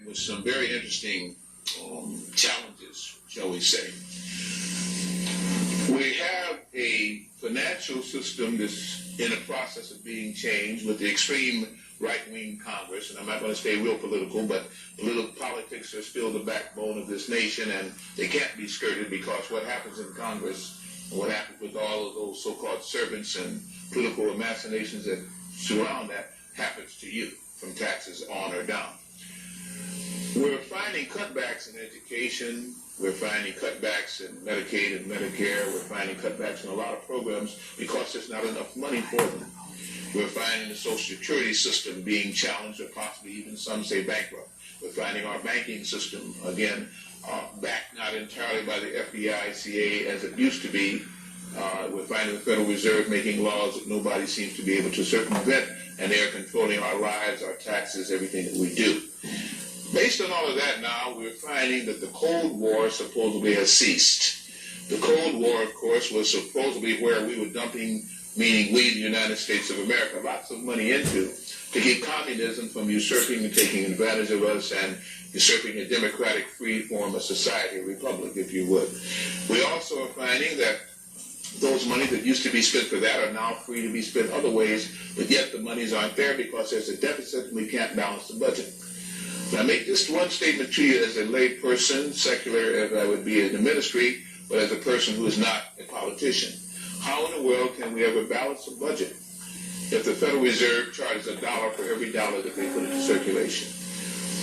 with some very interesting challenges, shall we say. We have a financial system that's in a process of being changed with the extreme right-wing Congress, and I'm not going to stay real political, but politics are still the backbone of this nation, and they can't be skirted, because what happens in Congress and what happens with all of those so-called servants and political machinations that surround that happens to you, from taxes on or down. We're finding cutbacks in education. We're finding cutbacks in Medicaid and Medicare. We're finding cutbacks in a lot of programs because there's not enough money for them. We're finding the Social Security system being challenged, or possibly even some say bankrupt. We're finding our banking system, again, backed not entirely by the FDIC as it used to be. We're finding the Federal Reserve making laws that nobody seems to be able to circumvent, and they're controlling our lives, our taxes, everything that we do. Based on all of that now, we're finding that the Cold War supposedly has ceased. The Cold War, of course, was supposedly where we were dumping, meaning we, the United States of America, lots of money into to keep communism from usurping and taking advantage of us and usurping a democratic, free form of society, a republic, if you would. We also are finding that those money that used to be spent for that are now free to be spent other ways, but yet the monies aren't there because there's a deficit and we can't balance the budget. I make just one statement to you as a lay person, secular as I would be in the ministry, but as a person who is not a politician. How in the world can we ever balance a budget if the Federal Reserve charges $1 for every dollar that they put into circulation?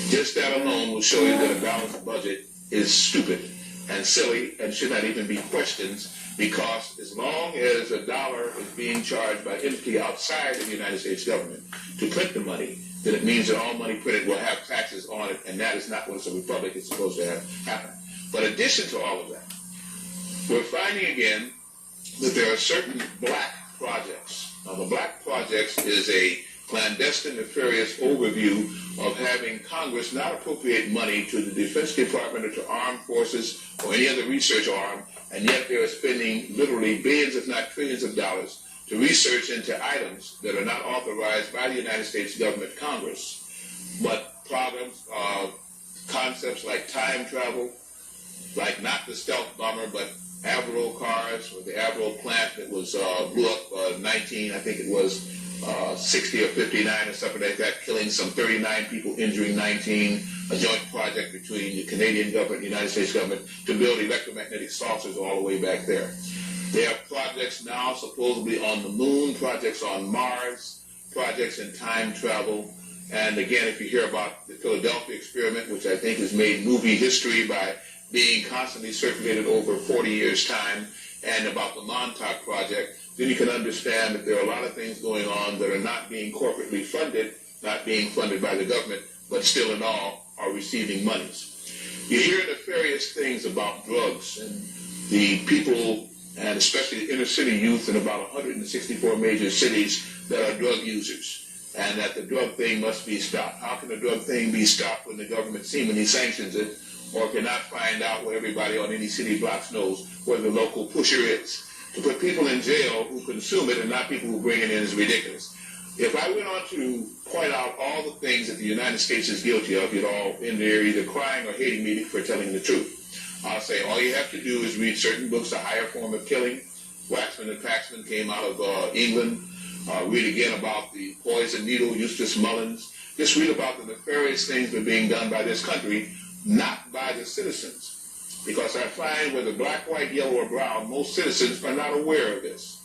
Just that alone will show you that a balanced budget is stupid and silly and should not even be questioned, because as long as $1 is being charged by entity outside of the United States government to print the money, then it means that all money printed will have taxes on it, and that is not what a republic is supposed to have happen. But in addition to all of that, we're finding again that there are certain black projects. Now, the black projects is a clandestine, nefarious overview of having Congress not appropriate money to the Defense Department or to armed forces or any other research arm, and yet they are spending literally billions, if not trillions of dollars to research into items that are not authorized by the United States government Congress, but problems, concepts like time travel, like not the stealth bomber, but Avro cars, or the Avro plant that was blew up 60 or 59 or something like that, killing some 39 people, injuring 19, a joint project between the Canadian government and the United States government to build electromagnetic saucers all the way back there. There are projects now supposedly on the moon, projects on Mars, projects in time travel. And again, if you hear about the Philadelphia experiment, which I think has made movie history by being constantly circulated over 40 years' time, and about the Montauk project, then you can understand that there are a lot of things going on that are not being corporately funded, not being funded by the government, but still in all are receiving monies. You hear nefarious things about drugs and the people, and especially the inner city youth in about 164 major cities that are drug users, and that the drug thing must be stopped. How can the drug thing be stopped when the government seemingly sanctions it, or cannot find out what everybody on any city blocks knows where the local pusher is? To put people in jail who consume it and not people who bring it in is ridiculous. If I went on to point out all the things that the United States is guilty of, you'd all in there either crying or hating me for telling the truth. I'll say all you have to do is read certain books, A Higher Form of Killing. Waxman and Paxman came out of England. Read again about the poison needle, Eustace Mullins. Just read about the nefarious things that are being done by this country, not by the citizens. Because I find whether black, white, yellow, or brown, most citizens are not aware of this.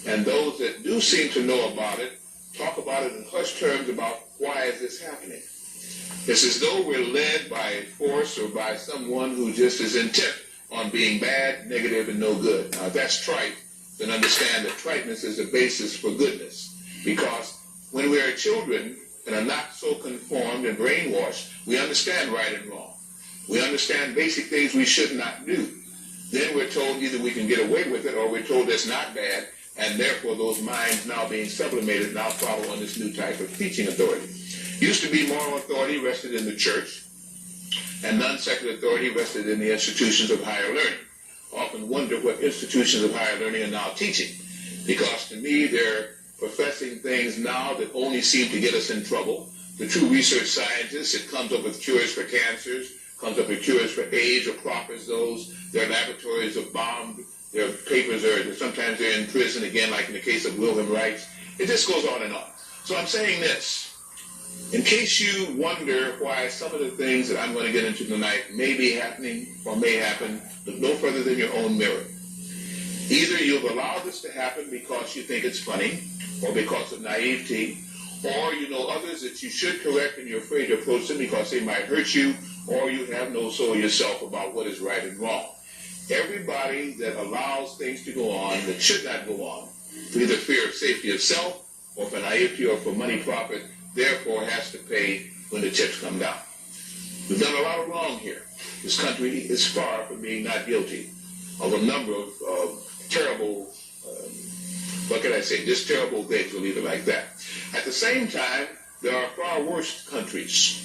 And those that do seem to know about it, talk about it in hushed terms about why is this happening. It's as though we're led by force or by someone who just is intent on being bad, negative, and no good. Now, if that's trite, then understand that triteness is the basis for goodness. Because when we are children and are not so conformed and brainwashed, we understand right and wrong. We understand basic things we should not do. Then we're told either we can get away with it or we're told it's not bad, and therefore those minds now being sublimated now follow on this new type of teaching authority. Used to be moral authority rested in the church, and non-secular authority rested in the institutions of higher learning. I often wonder what institutions of higher learning are now teaching, because to me they're professing things now that only seem to get us in trouble. the true research scientists. It comes up with cures for cancers, comes up with cures for AIDS, or proffers those. Their laboratories are bombed. Their papers are, sometimes they're in prison, again, like in the case of Wilhelm Reich. It just goes on and on. So I'm saying this. In case you wonder why some of the things that I'm going to get into tonight may be happening or may happen, look no further than your own mirror. Either you've allowed this to happen because you think it's funny, or because of naivety, or you know others that you should correct and you're afraid to approach them because they might hurt you, or you have no soul yourself about what is right and wrong. Everybody that allows things to go on that should not go on, for either fear of safety of self, or for naivety, or for money profit, therefore has to pay when the chips come down. We've done a lot of wrong here. This country is far from being not guilty of a number of terrible, what can I say, just terrible things, we'll leave it like that. At the same time, there are far worse countries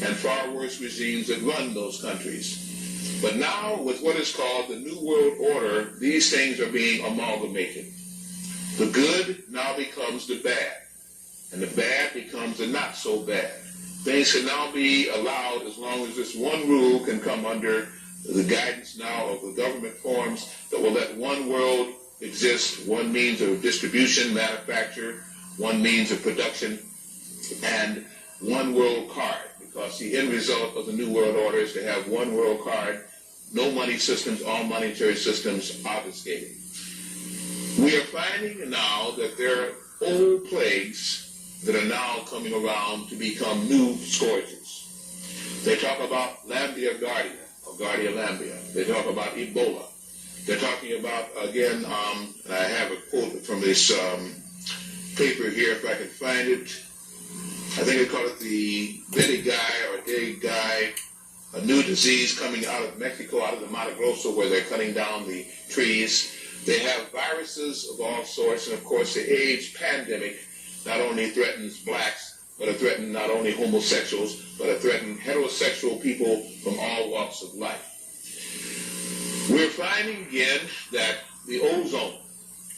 and far worse regimes that run those countries. But now, with what is called the New World Order, these things are being amalgamated. The good now becomes the bad, and the bad becomes the not so bad. Things can now be allowed as long as this one rule can come under the guidance now of the government forms that will let one world exist, one means of distribution, manufacture, one means of production, and one world card. Because the end result of the New World Order is to have one world card, no money systems, all monetary systems obfuscated. We are finding now that there are old plagues that are now coming around to become new scourges. They talk about Lambia Guardia, or Guardia Lambia. They talk about Ebola. They're talking about, again, I have a quote from this paper here, if I can find it. I think they call it the Vitigai or Degai, a new disease coming out of Mexico, out of the Mato Grosso, where they're cutting down the trees. They have viruses of all sorts, and of course the AIDS pandemic not only threatens blacks, but it threatens not only homosexuals, but it threatens heterosexual people from all walks of life. We're finding again that the ozone,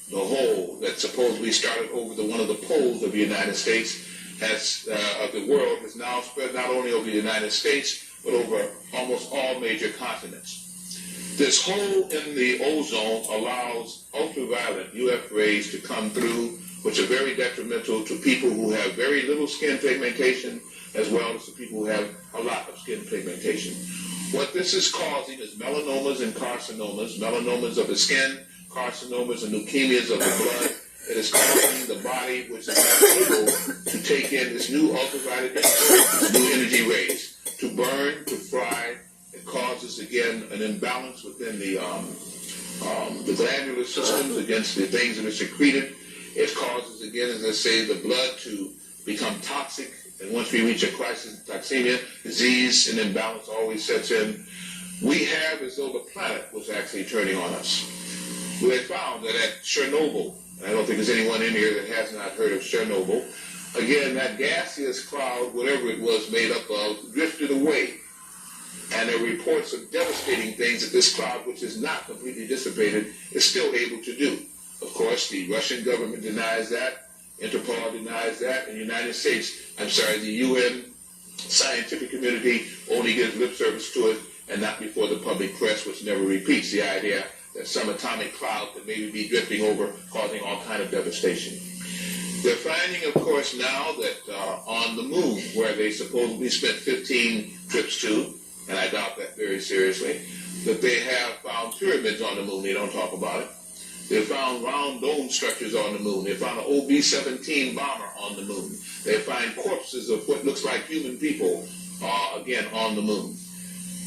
the hole that supposedly started over one of the poles of the United States, of the world, has now spread not only over the United States, but over almost all major continents. This hole in the ozone allows ultraviolet UF rays to come through, which are very detrimental to people who have very little skin pigmentation, as well as to people who have a lot of skin pigmentation. What this is causing is melanomas and carcinomas, melanomas of the skin, carcinomas and leukemias of the blood. It is causing the body, which is not able to take in this new ultraviolet, these new energy rays, to burn, to fry. It causes, again, an imbalance within the glandular systems against the things that are secreted. It causes, again, as I say, the blood to become toxic. And once we reach a crisis of toxemia, disease and imbalance always sets in. We have as though the planet was actually turning on us. We have found that at Chernobyl, and I don't think there's anyone in here that has not heard of Chernobyl, again, that gaseous cloud, whatever it was made up of, drifted away. And there are reports of devastating things that this cloud, which is not completely dissipated, is still able to do. Of course, the Russian government denies that. Interpol denies that, and the UN scientific community only gives lip service to it, and not before the public press, which never repeats the idea that some atomic cloud could maybe be drifting over, causing all kind of devastation. They're finding, of course, now that on the moon, where they supposedly spent 15 trips to, and I doubt that very seriously, that they have found pyramids on the moon. They don't talk about it. They found round dome structures on the moon. They found an OB-17 bomber on the moon. They find corpses of what looks like human people, again, on the moon.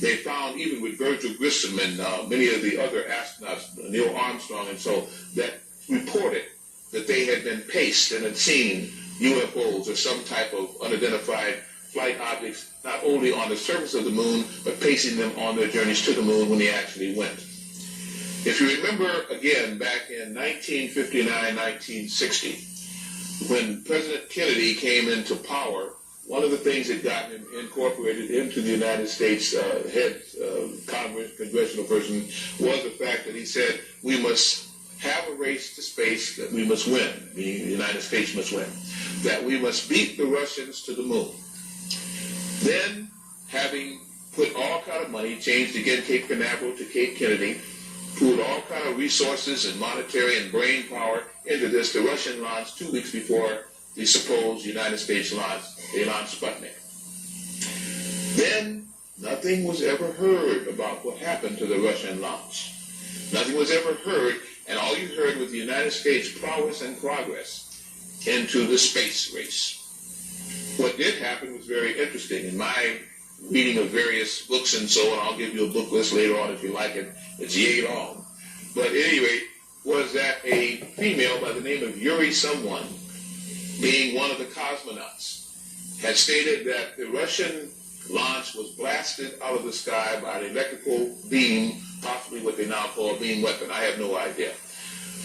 They found, even with Virgil Grissom and many of the other astronauts, Neil Armstrong and so, that reported that they had been paced and had seen UFOs or some type of unidentified flight objects, not only on the surface of the moon, but pacing them on their journeys to the moon when they actually went. If you remember, again, back in 1959, 1960, when President Kennedy came into power, one of the things that got him incorporated into the United States head congressional person was the fact that he said, we must have a race to space that we must win, meaning the United States must win, that we must beat the Russians to the moon. Then, having put all kind of money, changed again Cape Canaveral to Cape Kennedy, put all kind of resources and monetary and brain power into this, the Russian launched 2 weeks before the supposed United States launch. They launched Sputnik. Then, nothing was ever heard about what happened to the Russian launch. Nothing was ever heard, and all you heard was the United States' prowess and progress into the space race. What did happen was very interesting. In my reading of various books and so on, I'll give you a book list later on if you like it. It's yay long. But at any rate, was that a female by the name of Yuri someone, being one of the cosmonauts, had stated that the Russian launch was blasted out of the sky by an electrical beam, possibly what they now call a beam weapon. I have no idea.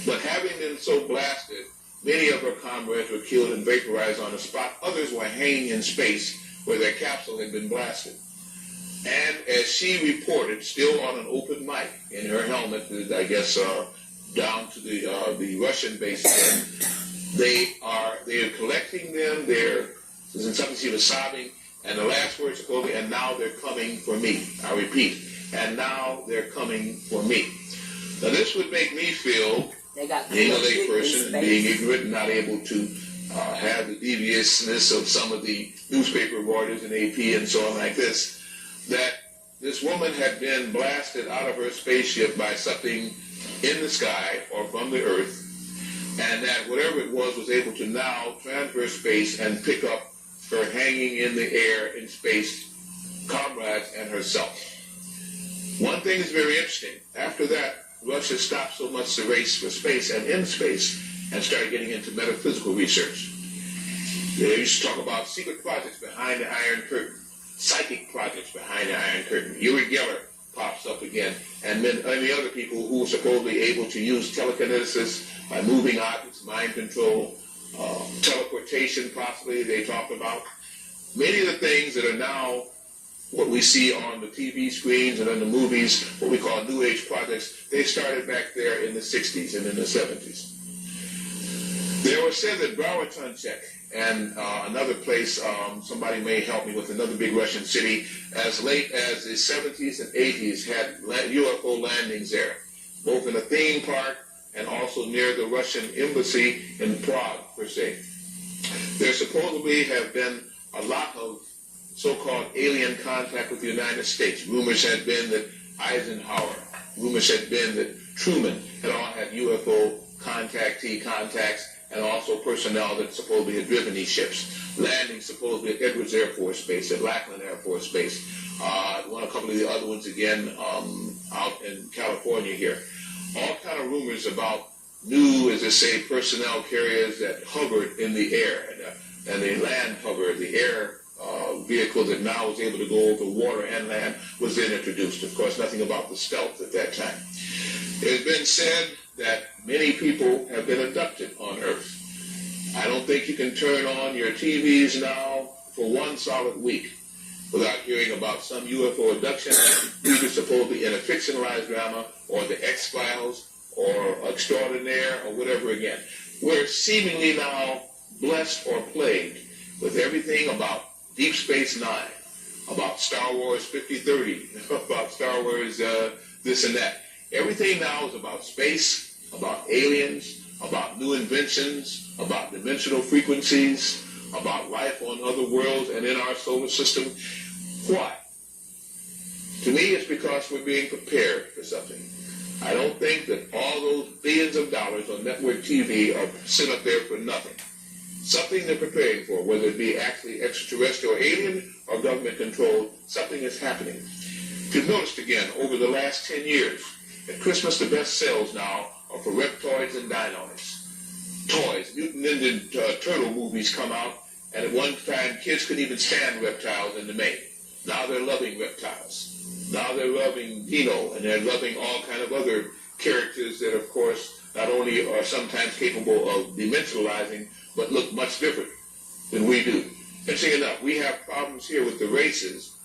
But having been so blasted, many of her comrades were killed and vaporized on the spot. Others were hanging in space where their capsule had been blasted. And as she reported, still on an open mic in her helmet, I guess down to the Russian base again, they are collecting them. In something she was sobbing, and the last words are supposedly, and now they're coming for me. I repeat, and now they're coming for me. Now this would make me feel, being a lay person and being ignorant and not able to have the deviousness of some of the newspaper reporters and AP and so on like this, that this woman had been blasted out of her spaceship by something in the sky or from the earth, and that whatever it was able to now transverse space and pick up her hanging in the air in space comrades and herself. One thing is very interesting. After that, Russia stopped so much the race for space and in space and started getting into metaphysical research. They used to talk about secret projects behind the Iron Curtain, psychic projects behind the Iron Curtain. Uri Geller pops up again, and many other people who were supposedly able to use telekinesis by moving objects, mind control, teleportation possibly they talked about. Many of the things that are now what we see on the TV screens and in the movies, what we call New Age projects, they started back there in the 60s and in the 70s. There was said that Brawatunchek and another place, somebody may help me with another big Russian city, as late as the 70s and 80s had UFO landings there, both in a theme park and also near the Russian embassy in Prague, per se. There supposedly have been a lot of so-called alien contact with the United States. Rumors had been that Eisenhower, rumors had been that Truman had all had UFO contacts, and also personnel that supposedly had driven these ships. Landing supposedly at Edwards Air Force Base, at Lackland Air Force Base. A couple of the other ones again out in California here. All kind of rumors about new, as they say, personnel carriers that hovered in the air, and the land hover, the air vehicle that now was able to go over water and land was then introduced. Of course, nothing about the stealth at that time. It has been said that many people have been abducted on Earth. I don't think you can turn on your TVs now for one solid week without hearing about some UFO abduction, either supposedly in a fictionalized drama or the X-Files or Extraordinaire or whatever again. We're seemingly now blessed or plagued with everything about Deep Space Nine, about Star Wars 5030, about Star Wars this and that. Everything now is about space, about aliens, about new inventions, about dimensional frequencies, about life on other worlds and in our solar system. Why? To me, it's because we're being prepared for something. I don't think that all those billions of dollars on network TV are sent up there for nothing. Something they're preparing for, whether it be actually extraterrestrial, alien, or government-controlled, something is happening. If you've noticed again, over the last 10 years, at Christmas, the best sales now are for reptoids and dinoids. Toys, Mutant Ninja Turtle movies come out, and at one time, kids couldn't even stand reptiles in the main. Now they're loving reptiles. Now they're loving Dino, and they're loving all kind of other characters that, of course, not only are sometimes capable of dimensionalizing, but look much different than we do. Interesting enough, we have problems here with the races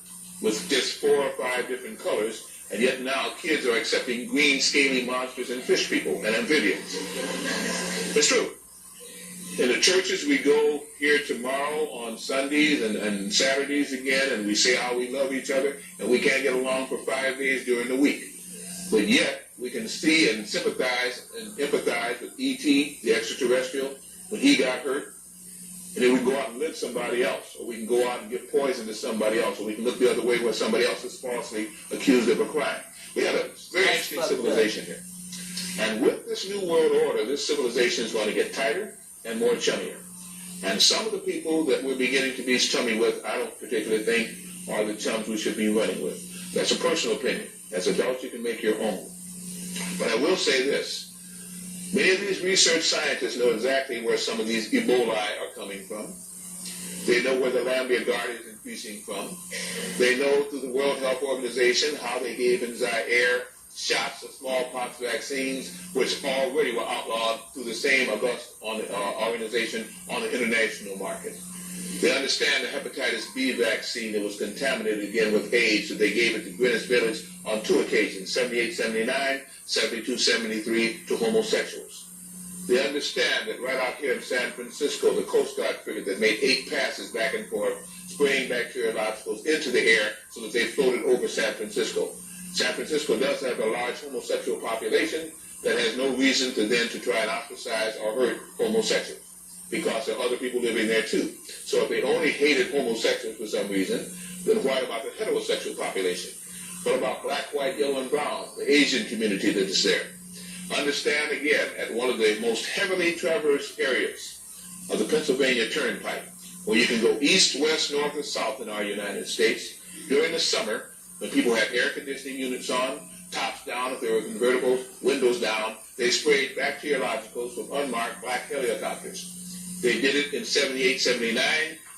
with just 4 or 5 different colors, and yet now kids are accepting green, scaly monsters and fish people and amphibians. It's true. In the churches, we go here tomorrow on Sundays and Saturdays again, and we say how we love each other, and we can't get along for 5 days during the week. But yet, we can see and sympathize and empathize with E.T., the extraterrestrial, when he got hurt. And then we go out and live somebody else, or we can go out and give poison to somebody else, or we can look the other way where somebody else is falsely accused of a crime. We have a very interesting civilization here. And with this new world order, this civilization is going to get tighter and more chummier. And some of the people that we're beginning to be chummy with, I don't particularly think are the chums we should be running with. That's a personal opinion. As adults, you can make your own. But I will say this. Many of these research scientists know exactly where some of these Ebola are coming from. They know where the Lambia Guard is increasing from. They know through the World Health Organization how they gave in Zaire shots of smallpox vaccines, which already were outlawed through the same august organization on the international market. They understand the hepatitis B vaccine that was contaminated again with AIDS, so they gave it to Greenwich Village on 2 occasions, 78, 79, 72, 73, to homosexuals. They understand that right out here in San Francisco, the Coast Guard frigate that made 8 passes back and forth, spraying bacteriologicals into the air so that they floated over San Francisco. San Francisco does have a large homosexual population that has no reason to then to try and ostracize or hurt homosexuals, because there are other people living there too. So if they only hated homosexuals for some reason, then what about the heterosexual population? What about black, white, yellow, and brown, the Asian community that is there? Understand again, at one of the most heavily traversed areas of the Pennsylvania Turnpike, where you can go east, west, north, and south in our United States, during the summer, when people had air conditioning units on, tops down if they were convertibles, windows down, they sprayed bacteriologicals from unmarked black helicopters. They did it in 78, 79,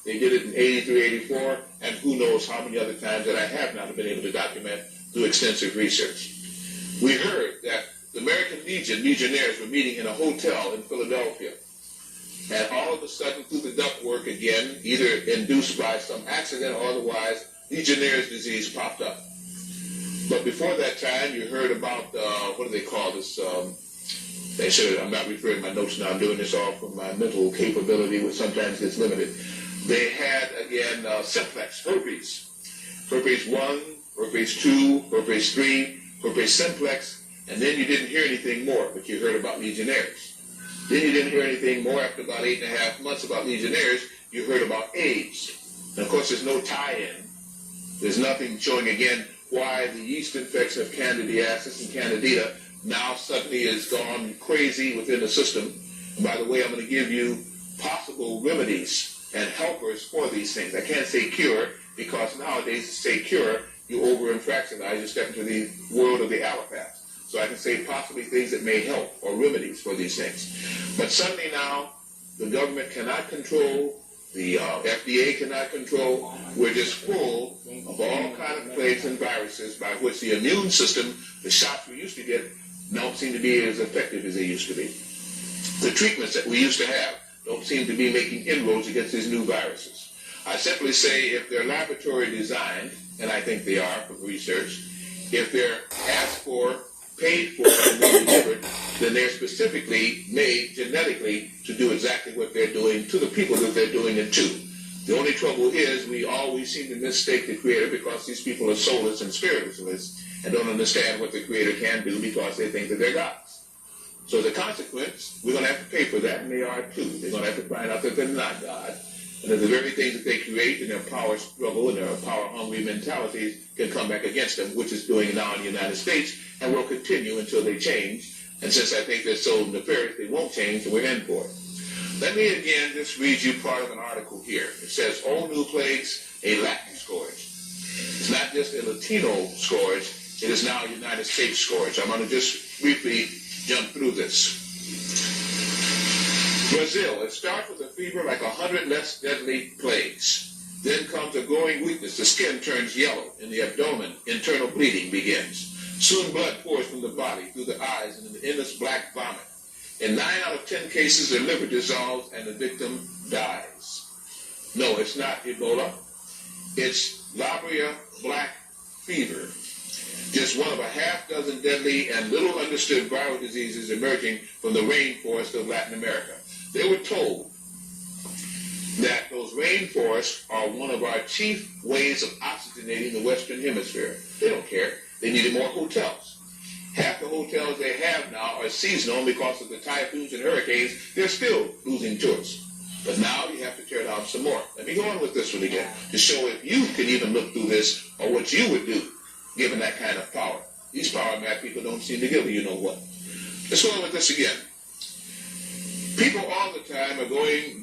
they did it in 83, 84, and who knows how many other times that I have not been able to document through extensive research. We heard that the American Legion, legionnaires, were meeting in a hotel in Philadelphia. And all of a sudden, through the ductwork again, either induced by some accident or otherwise, Legionnaire's disease popped up. But before that time, you heard about, what do they call this? I'm not referring to my notes now. I'm doing this all from my mental capability, which sometimes gets limited. They had, again, simplex, herpes. Herpes 1, herpes 2, herpes 3, herpes simplex, and then you didn't hear anything more, but you heard about Legionnaires. Then you didn't hear anything more after about 8.5 months about Legionnaires. You heard about AIDS. And, of course, there's no tie-in. There's nothing showing, again, why the yeast infection of candidiasis and candida now suddenly has gone crazy within the system. And by the way, I'm going to give you possible remedies and helpers for these things. I can't say cure, because nowadays to say cure, you over-infractionize, you step into the world of the allopath. So I can say possibly things that may help, or remedies for these things. But suddenly now, the government cannot control, the FDA cannot control. We're just full of all kinds of plagues and viruses by which the immune system, the shots we used to get, don't seem to be as effective as they used to be. The treatments that we used to have don't seem to be making inroads against these new viruses. I simply say if they're laboratory designed, and I think they are for research, if they're asked for, paid for, and delivered, then they're specifically made genetically to do exactly what they're doing to the people that they're doing it to. The only trouble is we always seem to mistake the Creator because these people are soulless and spiritless and don't understand what the Creator can do because they think that they're gods. So as a consequence, we're going to have to pay for that, and they are too. They're going to have to find out that they're not God, and that the very things that they create in their power struggle and their power-hungry mentalities can come back against them, which is doing now in the United States, and will continue until they change. And since I think they're so nefarious they won't change, so we're in for it. Let me again just read you part of an article here. It says, "All new plagues, a Latin scourge." It's not just a Latino scourge, it is now a United States scourge. I'm going to just briefly jump through this. Brazil, it starts with a fever like 100 less deadly plagues. Then comes a growing weakness. The skin turns yellow. In the abdomen, internal bleeding begins. Soon blood pours from the body, through the eyes, and an endless black vomit. In 9 out of 10 cases, the liver dissolves and the victim dies. No, it's not Ebola. It's Labria black fever. Just one of a half dozen deadly and little understood viral diseases emerging from the rainforest of Latin America. They were told that those rainforests are one of our chief ways of oxygenating the Western Hemisphere. They don't care. They needed more hotels. Half the hotels they have now are seasonal because of the typhoons and hurricanes. They're still losing tourists. But now you have to tear down some more. Let me go on with this one again to show if you can even look through this or what you would do given that kind of power. These power mad people don't seem to give you know what. Let's go on with this again. People all the time are going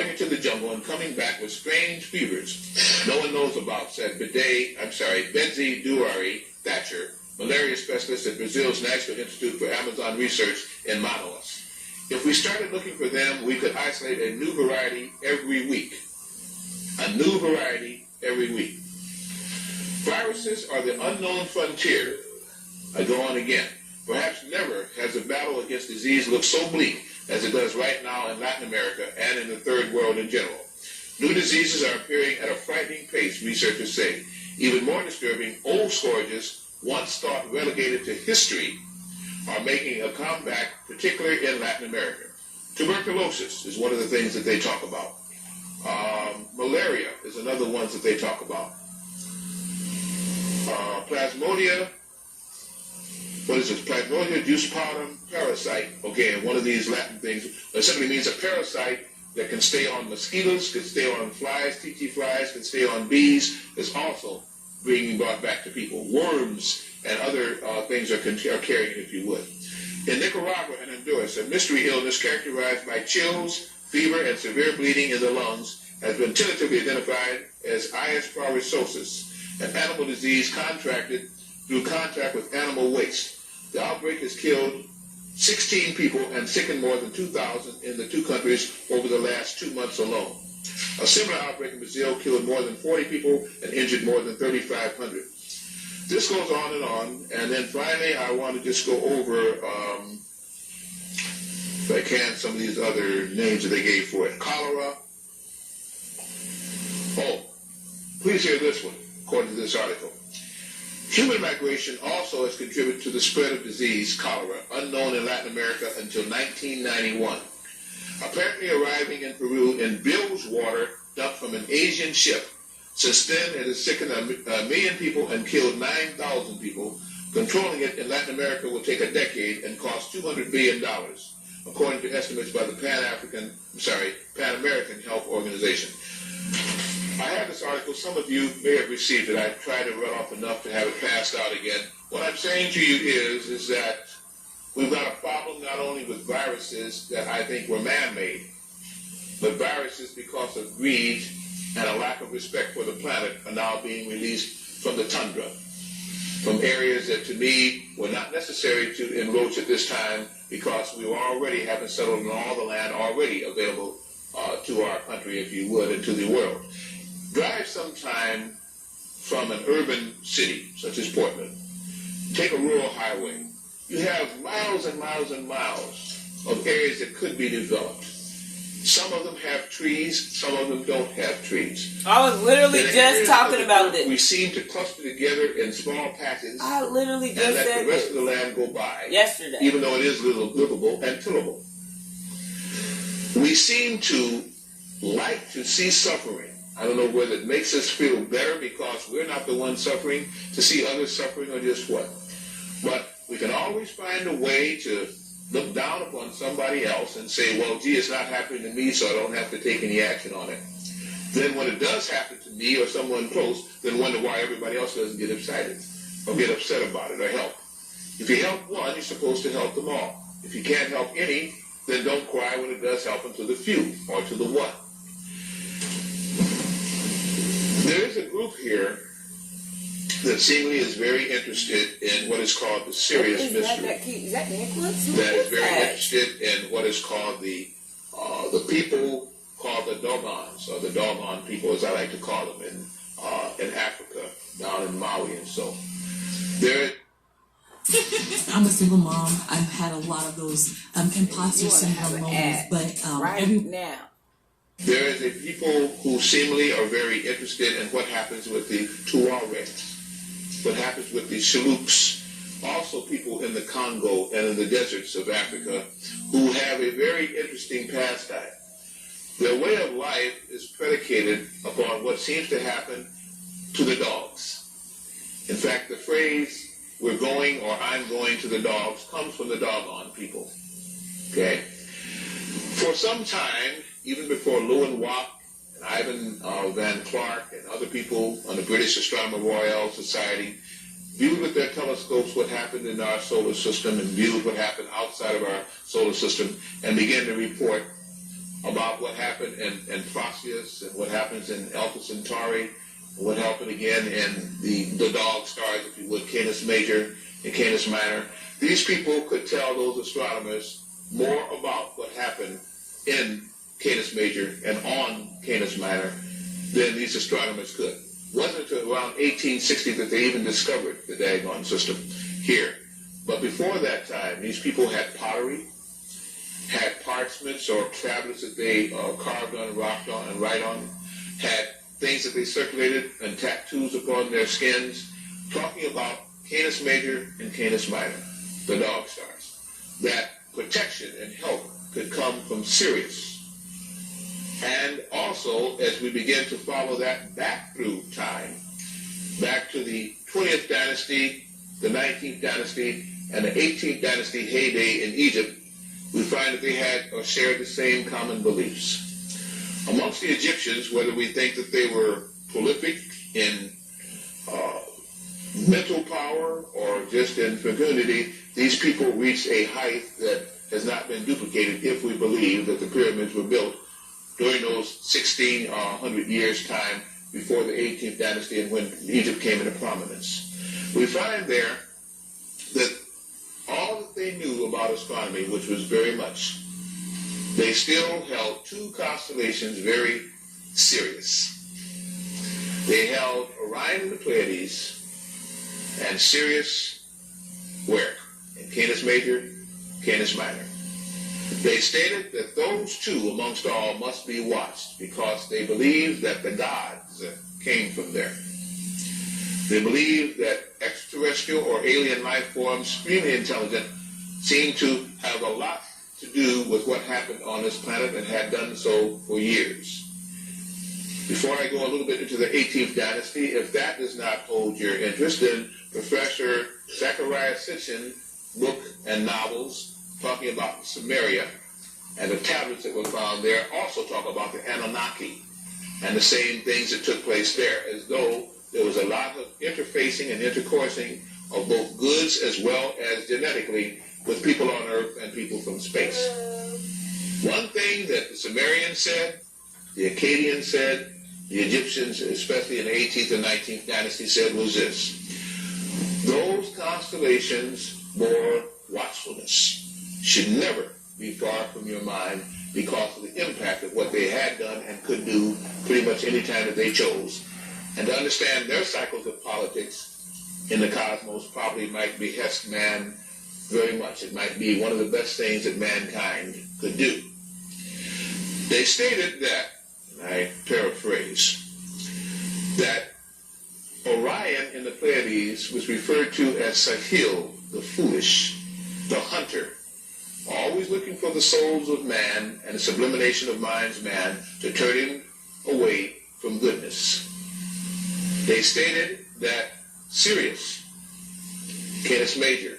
into the jungle and coming back with strange fevers no one knows about, said Betsy Duary Thatcher, malaria specialist at Brazil's National Institute for Amazon Research in Manaus. If we started looking for them, we could isolate a new variety every week. A new variety every week. Viruses are the unknown frontier. I go on again. Perhaps never has a battle against disease looked so bleak as it does right now in Latin America and in the third world in general. New diseases are appearing at a frightening pace, researchers say. Even more disturbing, old scourges, once thought relegated to history, are making a comeback, particularly in Latin America. Tuberculosis is one of the things that they talk about. Malaria is another one that they talk about. Plasmodium jusparum parasite. Okay, and one of these Latin things, it simply means a parasite that can stay on mosquitoes, can stay on flies, tsetse flies, can stay on bees, is also being brought back to people. Worms and other things are carrying it, if you would. In Nicaragua and Honduras, a mystery illness characterized by chills, fever, and severe bleeding in the lungs has been tentatively identified as parasitic, an animal disease contracted through contact with animal waste. The outbreak has killed 16 people and sickened more than 2,000 in the two countries over the last 2 months alone. A similar outbreak in Brazil killed more than 40 people and injured more than 3,500. This goes on, and then finally I want to just go over, if I can, some of these other names that they gave for it. Cholera. Oh, please hear this one, according to this article. Human migration also has contributed to the spread of disease, cholera, unknown in Latin America until 1991. Apparently arriving in Peru in bilge water dumped from an Asian ship. Since then, it has sickened a million people and killed 9,000 people. Controlling it in Latin America will take a decade and cost $200 billion, according to estimates by the Pan American Health Organization. I have this article. Some of you may have received it. I tried to run off enough to have it passed out again. What I'm saying to you is that we've got a problem not only with viruses that I think were man-made, but viruses because of greed and a lack of respect for the planet are now being released from the tundra, from areas that to me were not necessary to encroach at this time because we were already having settled on all the land already available to our country, if you would, and to the world. Drive sometime from an urban city, such as Portland. Take a rural highway. You have miles and miles and miles of areas that could be developed. Some of them have trees, some of them don't have trees. I was literally just talking about this. We seem to cluster together in small patches. I literally just and let said the rest this. of the land go by. Yesterday. Even though it is livable and tillable. We seem to like to see suffering. I don't know whether it makes us feel better because we're not the ones suffering, to see others suffering, or just what. But we can always find a way to look down upon somebody else and say, well, gee, it's not happening to me, so I don't have to take any action on it. Then when it does happen to me or someone close, then wonder why everybody else doesn't get excited or get upset about it or help. If you help one, you're supposed to help them all. If you can't help any, then don't cry when it does happen to the few or to the one. There is a group here that seemingly is very interested in what is called the serious mystery. That is very interested in what is called the people called the Dogons, or the Dogon people, as I like to call them, in Africa, down in Maui and so. I'm a single mom. I've had a lot of those imposter syndrome moments, but now. There is a people who seemingly are very interested in what happens with the Tuaregs, what happens with the Shillooks, also people in the Congo and in the deserts of Africa who have a very interesting pastime. Their way of life is predicated upon what seems to happen to the dogs. In fact, the phrase, we're going or I'm going to the dogs, comes from the doggone people. Okay? For some time, even before Lewin Watt and Ivan Van Clark and other people on the British Astronomer Royal Society viewed with their telescopes what happened in our solar system and viewed what happened outside of our solar system and began to report about what happened in Proclus and what happens in Alpha Centauri, and what happened again in the dog stars, if you would, Canis Major and Canis Minor. These people could tell those astronomers more about what happened in Canis Major and on Canis Minor than these astronomers could. It wasn't until around 1860 that they even discovered the daggone system here. But before that time, these people had pottery, had parchments or tablets that they carved on, rocked on, and write on, had things that they circulated and tattoos upon their skins, talking about Canis Major and Canis Minor, the dog stars. That protection and help could come from Sirius. And also, as we begin to follow that back through time, back to the 20th dynasty, the 19th dynasty, and the 18th dynasty heyday in Egypt, we find that they had or shared the same common beliefs. Amongst the Egyptians, whether we think that they were prolific in mental power or just in fecundity, these people reached a height that has not been duplicated if we believe that the pyramids were built during those 1600 years' time before the 18th dynasty and when Egypt came into prominence. We find there that all that they knew about astronomy, which was very much, they still held two constellations very serious. They held Orion and the Pleiades and Sirius where? In Canis Major, Canis Minor. They stated that those two amongst all must be watched because they believed that the gods came from there. They believed that extraterrestrial or alien life forms, extremely intelligent, seemed to have a lot to do with what happened on this planet and had done so for years. Before I go a little bit into the 18th dynasty, if that does not hold your interest, then Professor Zachariah Sitchin's book and novels talking about Sumeria and the tablets that were found there also talk about the Anunnaki and the same things that took place there, as though there was a lot of interfacing and intercoursing of both goods as well as genetically with people on Earth and people from space. One thing that the Sumerians said, the Akkadians said, the Egyptians, especially in the 18th and 19th dynasty, said was this: those constellations bore watchfulness, should never be far from your mind because of the impact of what they had done and could do pretty much any time that they chose. And to understand their cycles of politics in the cosmos probably might behest man very much. It might be one of the best things that mankind could do. They stated that, and I paraphrase, that Orion in the Pleiades was referred to as Sahil, the foolish, the hunter, always looking for the souls of man and the sublimation of mind's man to turn him away from goodness. They stated that Sirius, Canis Major,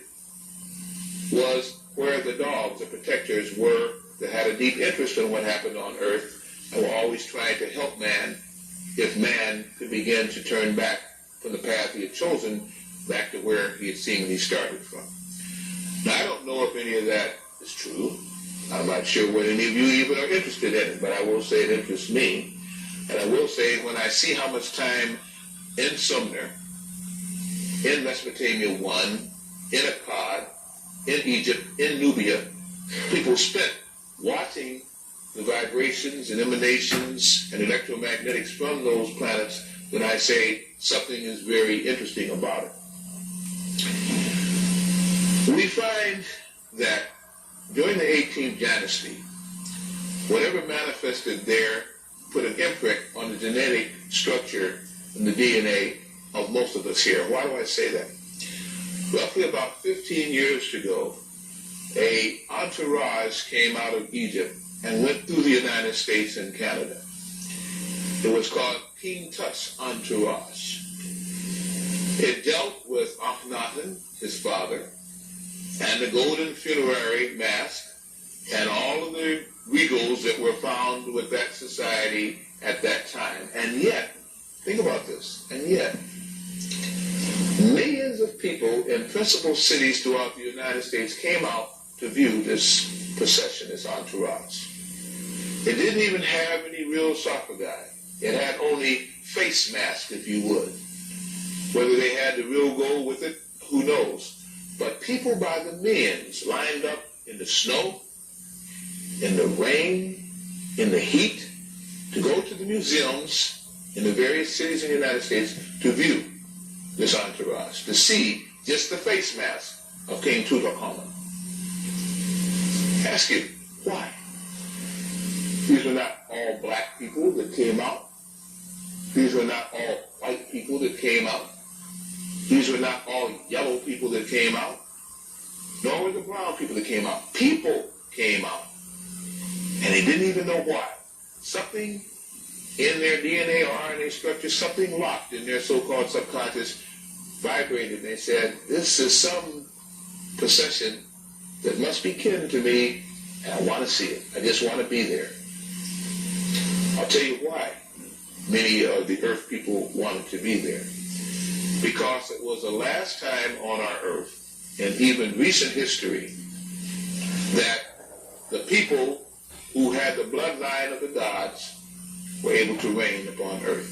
was where the dogs, the protectors, were that had a deep interest in what happened on Earth and were always trying to help man if man could begin to turn back from the path he had chosen back to where he had seemingly started from. Now, I don't know if any of that is true. I'm not sure whether any of you even are interested in it, but I will say it interests me. And I will say when I see how much time in Sumner, in Mesopotamia 1, in Akkad, in Egypt, in Nubia, people spent watching the vibrations and emanations and electromagnetics from those planets, then I say something is very interesting about it. We find that during the 18th dynasty, whatever manifested there put an imprint on the genetic structure and the DNA of most of us here. Why do I say that? Roughly about 15 years ago, a entourage came out of Egypt and went through the United States and Canada. It was called King Tut's Entourage. It dealt with Akhenaten, his father, and the golden funerary mask, and all of the regals that were found with that society at that time. And yet, think about this, and yet, millions of people in principal cities throughout the United States came out to view this procession, this entourage. It didn't even have any real sarcophagi. It had only face masks, if you would. Whether they had the real gold with it, who knows? But people by the millions lined up in the snow, in the rain, in the heat, to go to the museums in the various cities in the United States to view this entourage, to see just the face mask of King Tutankhamun. Ask you, why? These were not all black people that came out. These were not all white people that came out. These were not all yellow people that came out. Nor were the brown people that came out. People came out. And they didn't even know why. Something in their DNA or RNA structure, something locked in their so-called subconscious vibrated. And they said, this is some procession that must be kin to me, and I want to see it. I just want to be there. I'll tell you why many of the earth people wanted to be there. Because it was the last time on our earth, in even recent history, that the people who had the bloodline of the gods were able to reign upon earth.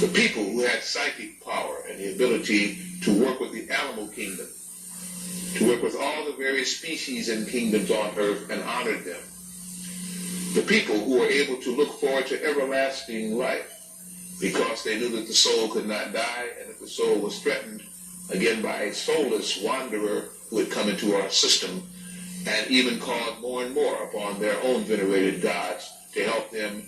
The people who had psychic power and the ability to work with the animal kingdom, to work with all the various species and kingdoms on earth and honored them. The people who were able to look forward to everlasting life because they knew that the soul could not die and that the soul was threatened again by a soulless wanderer who had come into our system and even called more and more upon their own venerated gods to help them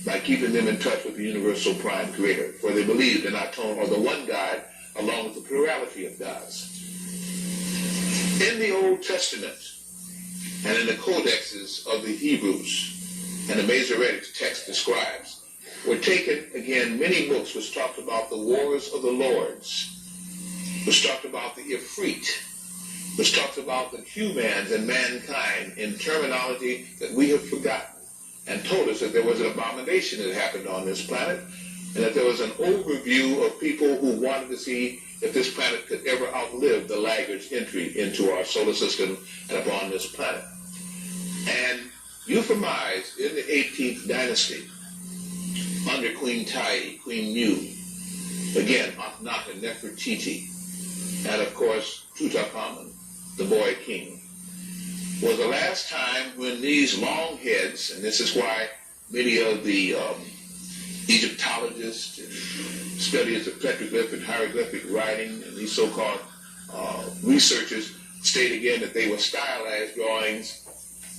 by keeping them in touch with the universal prime creator, for they believed in Aton, or the one God, along with the plurality of gods. In the Old Testament and in the codexes of the Hebrews and the Masoretic text describes, were taken again many books which talked about the wars of the lords, which talked about the Ifrit, which talked about the humans and mankind in terminology that we have forgotten, and told us that there was an abomination that happened on this planet, and that there was an overview of people who wanted to see if this planet could ever outlive the laggard's entry into our solar system and upon this planet. And euphemized in the 18th dynasty, under Queen Tai, Queen Mu, again, Akhenaten, Nefertiti, and of course, Tutankhamun, the boy king, was the last time when these long heads, and this is why many of the Egyptologists and studies of petroglyph and hieroglyphic writing and these so-called researchers state again that they were stylized drawings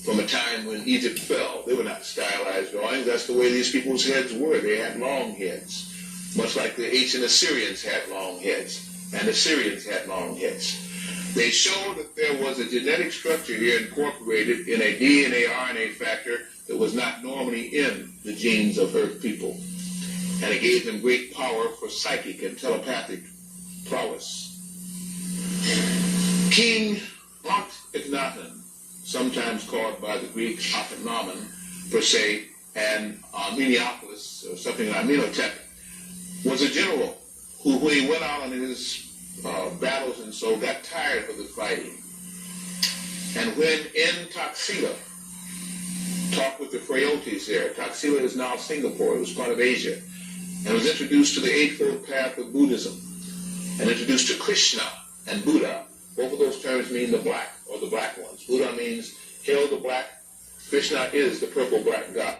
from a time when Egypt fell. They were not stylized drawings. That's the way these people's heads were. They had long heads, much like the ancient Assyrians had long heads, and the Syrians had long heads. They showed that there was a genetic structure here incorporated in a DNA RNA factor that was not normally in the genes of Earth people. And it gave them great power for psychic and telepathic prowess. King Akhenaten, sometimes called by the Greeks Akhenamen per se, and Armeniopolis, or something like Amenhotep, was a general who, when he went out on his battles and so, got tired of the fighting. And when in Taxila, talked with the Frailties there, Taxila is now Singapore, it was part of Asia, and was introduced to the Eightfold Path of Buddhism, and introduced to Krishna and Buddha. Both of those terms mean the black, or the black ones. Buddha means hail the black. Krishna is the purple black God.